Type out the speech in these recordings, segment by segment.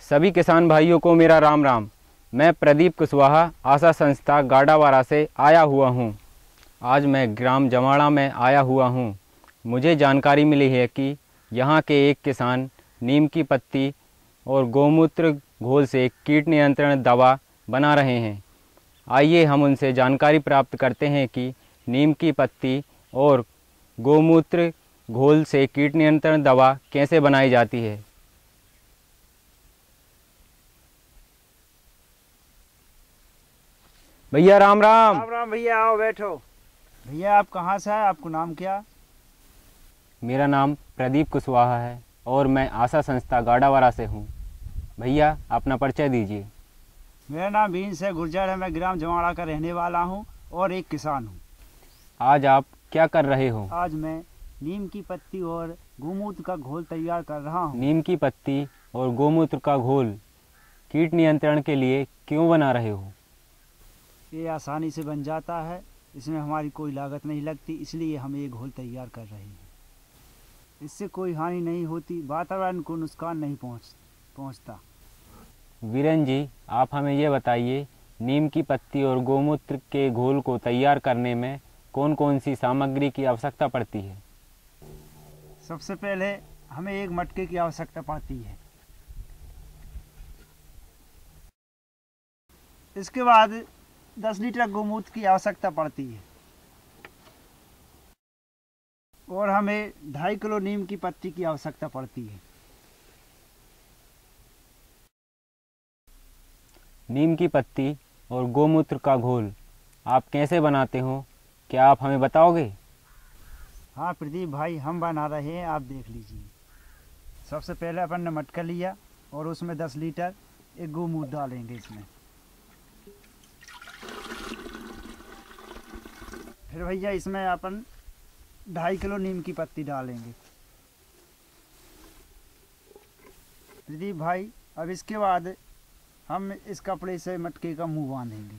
सभी किसान भाइयों को मेरा राम राम। मैं प्रदीप कुशवाहा आशा संस्था गाडावारा से आया हुआ हूँ। आज मैं ग्राम जमाड़ा में आया हुआ हूँ। मुझे जानकारी मिली है कि यहाँ के एक किसान नीम की पत्ती और गौमूत्र घोल से कीट नियंत्रण दवा बना रहे हैं। आइए हम उनसे जानकारी प्राप्त करते हैं कि नीम की पत्ती और गौमूत्र घोल से कीट नियंत्रण दवा कैसे बनाई जाती है। भैया राम राम। राम राम भैया, आओ बैठो। भैया आप कहाँ से हैं? आपको नाम क्या? मेरा नाम प्रदीप कुशवाहा है और मैं आशा संस्था गाडावारा से हूँ। भैया अपना परिचय दीजिए। मेरा नाम बीन्स है, गुर्जर है। मैं ग्राम जमाड़ा का रहने वाला हूँ और एक किसान हूँ। आज आप क्या कर रहे हो? आज मैं नीम की पत्ती और गौमूत्र का घोल तैयार कर रहा हूँ। नीम की पत्ती और गौमूत्र का घोल कीट नियंत्रण के लिए क्यों बना रहे हो? ये आसानी से बन जाता है, इसमें हमारी कोई लागत नहीं लगती, इसलिए हम ये घोल तैयार कर रहे हैं। इससे कोई हानि नहीं होती, वातावरण को नुकसान नहीं पहुँचता। वीरेन जी, आप हमें ये बताइए, नीम की पत्ती और गौमूत्र के घोल को तैयार करने में कौन कौन सी सामग्री की आवश्यकता पड़ती है? सबसे पहले हमें एक मटके की आवश्यकता पड़ती है। इसके बाद 10 लीटर गौमूत्र की आवश्यकता पड़ती है और हमें 2.5 किलो नीम की पत्ती की आवश्यकता पड़ती है। नीम की पत्ती और गौमूत्र का घोल आप कैसे बनाते हो, क्या आप हमें बताओगे? हाँ प्रदीप भाई, हम बना रहे हैं, आप देख लीजिए। सबसे पहले अपन ने मटका लिया और उसमें 10 लीटर एक गौमूत्र डालेंगे इसमें। फिर भैया इसमें अपन 2.5 किलो नीम की पत्ती डालेंगे। प्रदीप भाई, अब इसके बाद हम इस कपड़े से मटके का मुंह बांधेंगे।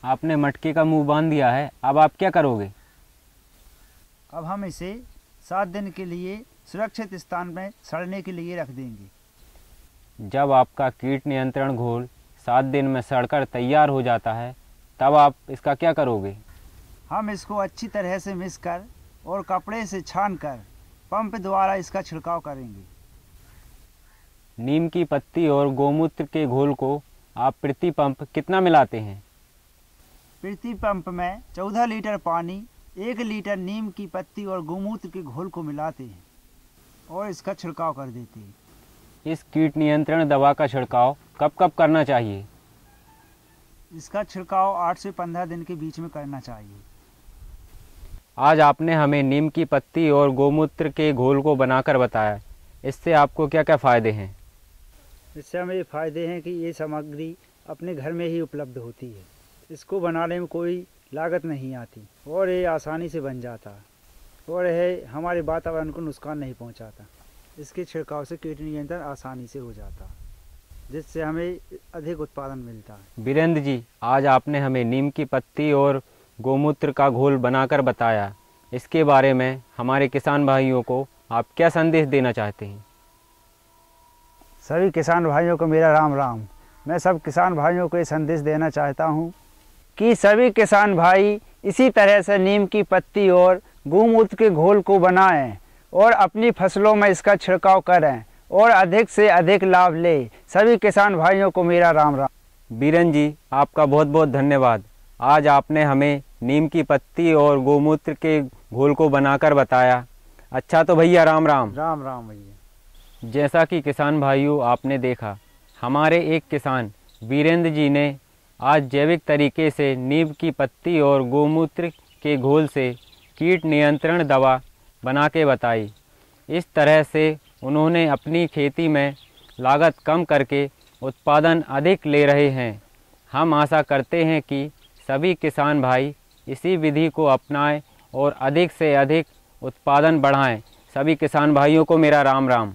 आपने मटके का मुंह बांध दिया है, अब आप क्या करोगे? अब हम इसे 7 दिन के लिए सुरक्षित स्थान में सड़ने के लिए रख देंगे। जब आपका कीट नियंत्रण घोल 7 दिन में सड़कर तैयार हो जाता है, तब आप इसका क्या करोगे? हम इसको अच्छी तरह से मिक्स कर और कपड़े से छानकर पंप द्वारा इसका छिड़काव करेंगे। नीम की पत्ती और गौमूत्र के घोल को आप प्रति पंप कितना मिलाते हैं? प्रति पंप में 14 लीटर पानी 1 लीटर नीम की पत्ती और गौमूत्र के घोल को मिलाते हैं और इसका छिड़काव कर देते हैं। इस कीट नियंत्रण दवा का छिड़काव कब कब करना चाहिए? इसका छिड़काव 8 से 15 दिन के बीच में करना चाहिए। आज आपने हमें नीम की पत्ती और गौमूत्र के घोल को बनाकर बताया, इससे आपको क्या क्या फ़ायदे हैं? इससे हमें ये फ़ायदे हैं कि ये सामग्री अपने घर में ही उपलब्ध होती है। इसको बनाने में कोई लागत नहीं आती और ये आसानी से बन जाता है और यह हमारे वातावरण को नुकसान नहीं पहुंचाता। इसके छिड़काव से कीट नियंत्रण आसानी से हो जाता है, जिससे हमें अधिक उत्पादन मिलता है। वीरेंद्र जी, आज आपने हमें नीम की पत्ती और गौमूत्र का घोल बनाकर बताया, इसके बारे में हमारे किसान भाइयों को आप क्या संदेश देना चाहते हैं? सभी किसान भाइयों को मेरा राम राम। मैं सब किसान भाइयों को ये संदेश देना चाहता हूँ कि सभी किसान भाई इसी तरह से नीम की पत्ती और गौमूत्र के घोल को बनाएं और अपनी फसलों में इसका छिड़काव करें और अधिक से अधिक लाभ लें। सभी किसान भाइयों को मेरा राम राम। बीरन जी, आपका बहुत बहुत धन्यवाद। आज आपने हमें नीम की पत्ती और गौमूत्र के घोल को बनाकर बताया। अच्छा तो भैया राम राम। राम राम भैया। जैसा कि किसान भाइयों आपने देखा, हमारे एक किसान वीरेंद्र जी ने आज जैविक तरीके से नीम की पत्ती और गौमूत्र के घोल से कीट नियंत्रण दवा बना के बताई। इस तरह से उन्होंने अपनी खेती में लागत कम करके उत्पादन अधिक ले रहे हैं। हम आशा करते हैं कि सभी किसान भाई इसी विधि को अपनाएं और अधिक से अधिक उत्पादन बढ़ाएं। सभी किसान भाइयों को मेरा राम राम।